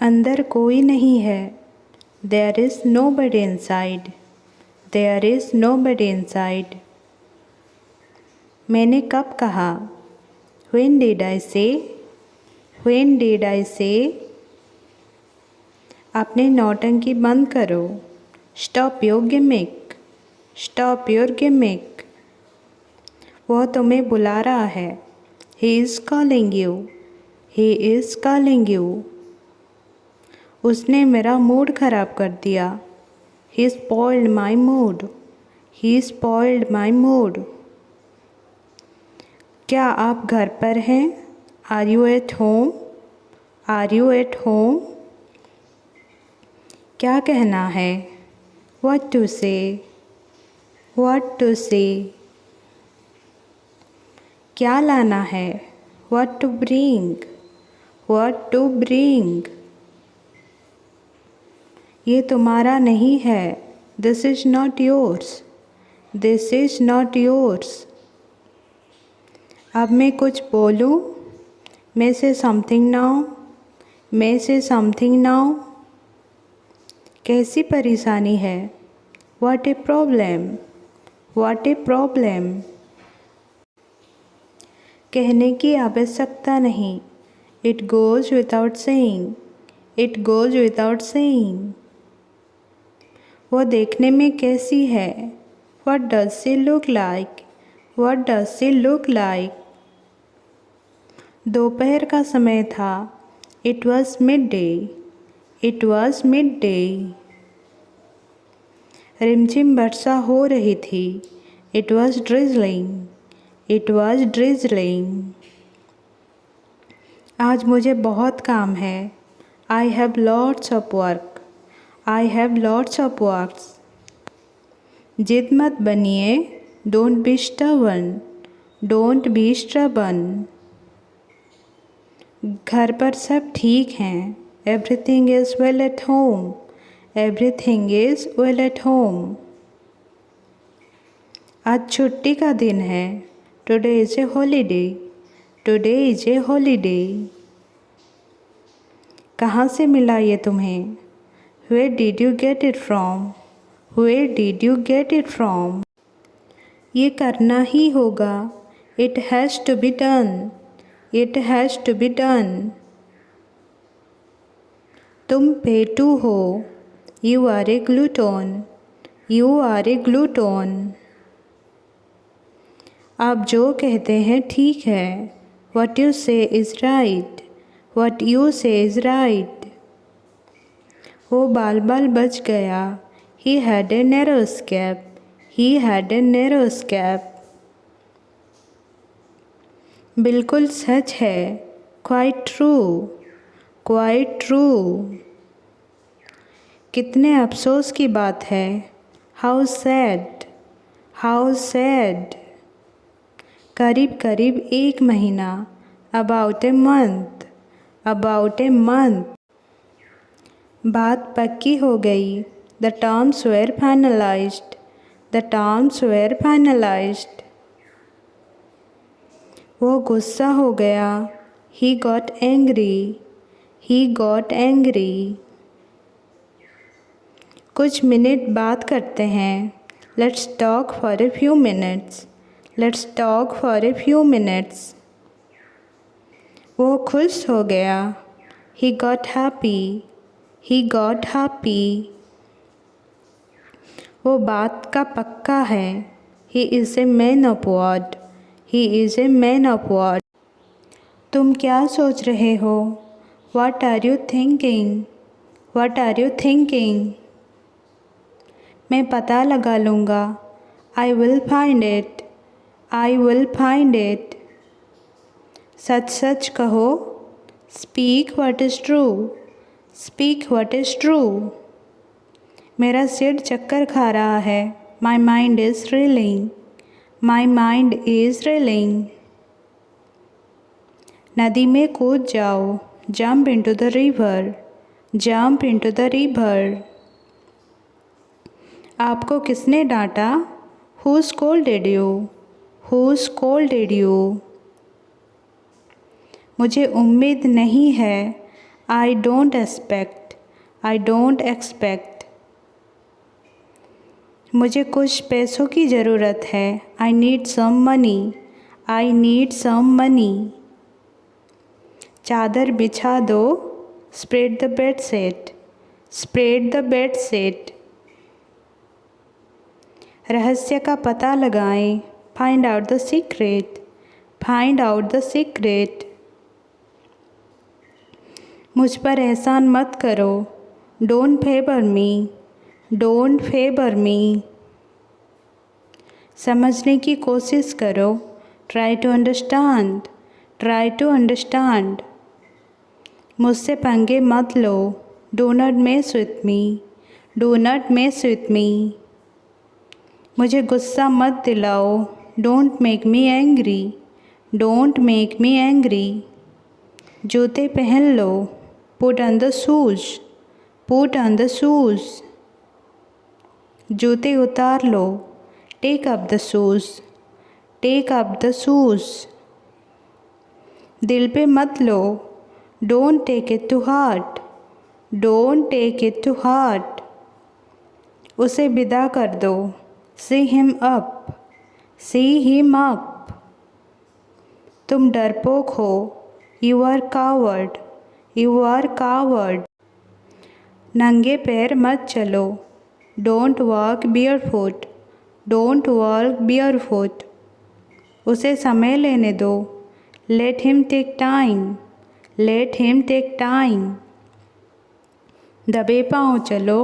अंदर कोई नहीं है। There is nobody inside. There is nobody inside. मैंने कब कहा? When did I say? When did I say? अपने नौटंकी बंद करो। Stop your gimmick. Stop your gimmick. वह तुम्हें बुला रहा है। He is calling you. He is calling you. उसने मेरा मूड ख़राब कर दिया। He spoiled my mood. He spoiled my mood. क्या आप घर पर हैं? Are you at home? Are you at home? क्या कहना है? What to say? What to say? क्या लाना है? What to bring? What to bring? ये तुम्हारा नहीं है। This is not yours. This is not yours. अब मैं कुछ बोलूं? May say something now. May say something now. कैसी परेशानी है? What a problem. What a problem. कहने की आवश्यकता नहीं। It goes without saying. It goes without saying. वो देखने में कैसी है? What does she look like? What does she look like? दोपहर का समय था। It was midday. It was midday. रिमझिम वर्षा हो रही थी। It was drizzling. It was drizzling. आज मुझे बहुत काम है। I have lots of work. I have lots of works. जिद मत बनिए। Don't be stubborn. Don't be stubborn. घर पर सब ठीक हैं। Everything is well at home. Everything is well at home. आज छुट्टी का दिन है। Today is a holiday. Today is a holiday. कहाँ से मिला ये तुम्हें? Where did you get it from? Where did you get it from? ये करना ही होगा। It has to be done. It has to be done. तुम पेटू हो। You are a glutton. You are a glutton. आप जो कहते हैं ठीक है। What you say is right. What you say is right. वो बाल बाल बच गया। He had a narrow escape. He had a narrow escape. बिल्कुल सच है। Quite true. Quite true. कितने अफसोस की बात है। How sad. How sad. करीब करीब एक महीना। About a month. About a month. बात पक्की हो गई। The terms were finalized. The terms were finalized. वो गुस्सा हो गया। He got angry. He got angry. कुछ मिनट बात करते हैं। Let's talk for a few minutes. Let's talk for a few minutes. वो खुश हो गया। He got happy. He got happy. वो बात का पक्का है। He is a man of word. He is a man of word. तुम क्या सोच रहे हो? What are you thinking? What are you thinking? मैं पता लगा लूँगा। I will find it. I will find it. सच सच कहो। Speak what is true. Speak what is true. मेरा सिर चक्कर खा रहा है। My mind is reeling. My mind is reeling. नदी में कूद जाओ। Jump into the river. Jump into the river. आपको किसने डांटा? Who scolded you? Who scolded you? मुझे उम्मीद नहीं है। I don't expect. I don't expect. मुझे कुछ पैसों की ज़रूरत है. I need some money. I need some money. चादर बिछा दो. Spread the bed sheet. Spread the bed sheet. रहस्य का पता लगाएं. Find out the secret. Find out the secret. मुझ पर एहसान मत करो. Don't favor me. Don't favor me. समझने की कोशिश करो. Try to understand. Try to understand. मुझसे पंगे मत लो. Do not mess with me. Do not mess with me. मुझे गुस्सा मत दिलाओ. Don't make me angry. Don't make me angry. जूते पहन लो. Put on the shoes. Put on the shoes. जूते उतार लो. Take up the shoes. Take up the shoes. दिल पे मत लो. Don't take it to heart. Don't take it to heart. उसे विदा कर दो. See him up. See him up. तुम डरपोक हो. You are coward. You are coward. नंगे पैर मत चलो. Don't walk barefoot. Don't walk barefoot. उसे समय लेने दो. Let him take time. Let him take time. दबे पाँव चलो.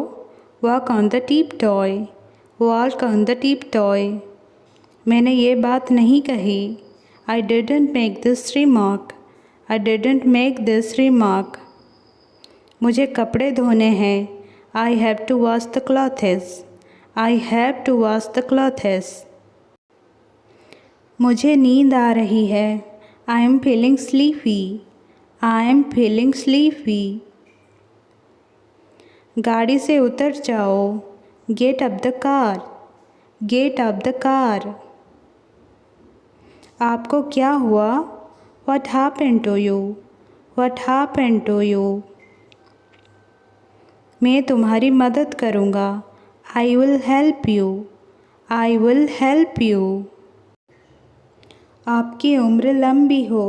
Walk on the tiptoe. Walk on the tiptoe. मैंने ये बात नहीं कही. I didn't make this remark. I didn't make this remark. मुझे कपड़े धोने हैं. I have to wash the clothes. I have to wash the clothes. मुझे नींद आ रही है. I am feeling sleepy. I am feeling sleepy. गाड़ी से उतर जाओ. Get up the car. Get up the car. आपको क्या हुआ? What happened to you? What happened to you? मैं तुम्हारी मदद करूँगा. I will help you. I will help you. आपकी उम्र लंबी हो.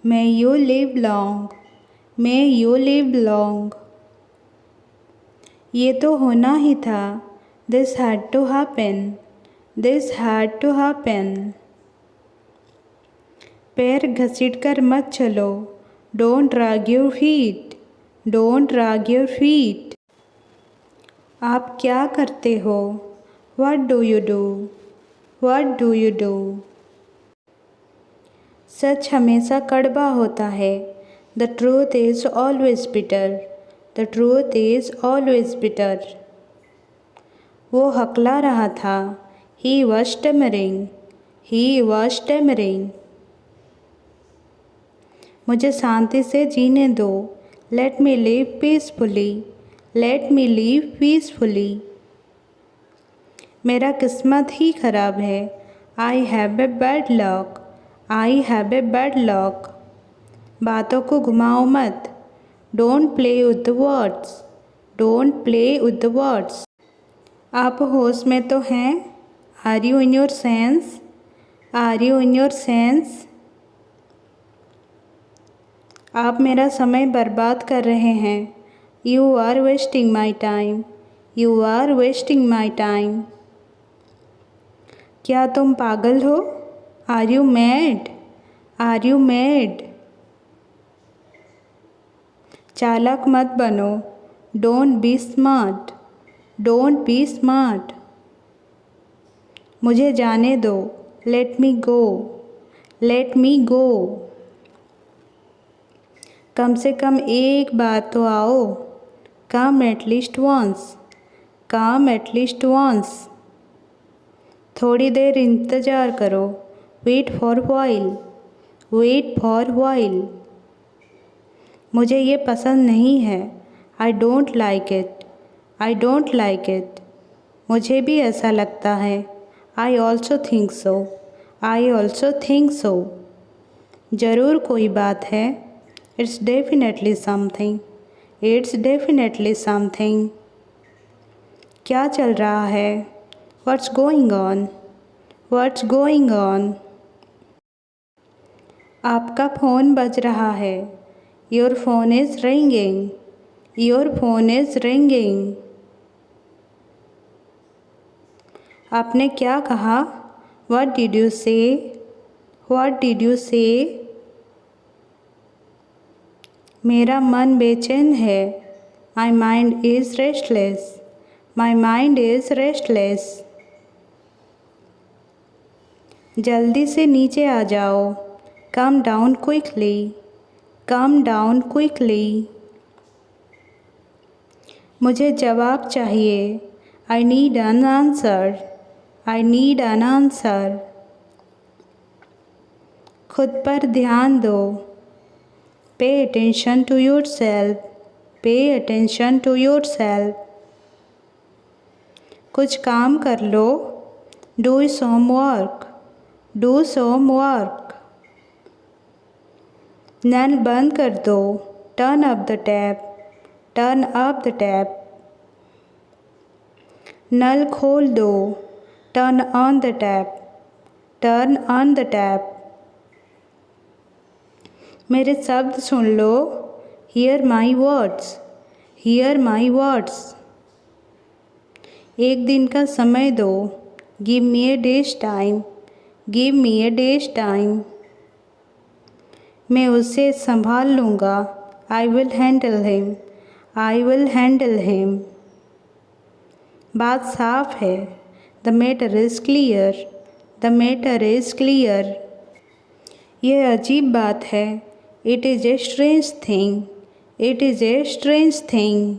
May you live long. May you live long. ये तो होना ही था. This had to happen. This had to happen. पैर घसीटकर मत चलो. Don't drag your feet. Don't drag your feet. आप क्या करते हो? What do you do? What do you do? सच हमेशा कड़वा होता है. The truth is always bitter. The truth is always bitter. वो हकला रहा था. He was stammering. He was stammering. मुझे शांति से जीने दो. Let me live peacefully. Let me live peacefully. मेरा किस्मत ही खराब है. I have a bad luck. I have a bad luck. बातों को घुमाओ मत. Don't play with the words. Don't play with the words. आप होश में तो हैं? Are you in your sense? Are you in your sense? आप मेरा समय बर्बाद कर रहे हैं. You are wasting my time. You are wasting my time. क्या तुम पागल हो? Are you mad? Are you mad? चालाक मत बनो. Don't be smart. Don't be smart. मुझे जाने दो. Let me go. Let me go. कम से कम एक बार तो आओ. Come at least once. Come at least once. थोड़ी देर इंतज़ार करो. Wait for a while. Wait for a while. मुझे ये पसंद नहीं है. I don't like it. I don't like it. मुझे भी ऐसा लगता है. I also think so. I also think so. ज़रूर कोई बात है. It's definitely something. It's definitely something. क्या चल रहा है? What's going on? What's going on? आपका फ़ोन बज रहा है. Your phone is ringing. Your phone is ringing. आपने क्या कहा? What did you say? What did you say? मेरा मन बेचैन है. My mind is restless. My mind is restless. जल्दी से नीचे आ जाओ. Come down quickly. Come down quickly. मुझे जवाब चाहिए. I need an answer. I need an answer. खुद पर ध्यान दो. Pay attention to yourself. Pay attention to yourself. कुछ काम कर लो. Do some work. Do some work. नल बंद कर दो. Turn up the tap. Turn up the tap. नल खोल दो. Turn on the tap. Turn on the tap. मेरे शब्द सुन लो. Hear my words. Hear my words. एक दिन का समय दो. Give me a day's time. Give me a day's time. मैं उसे संभाल लूँगा. I will handle him. I will handle him. बात साफ है. The matter is clear. The matter is clear. यह अजीब बात है. It is a strange thing. It is a strange thing.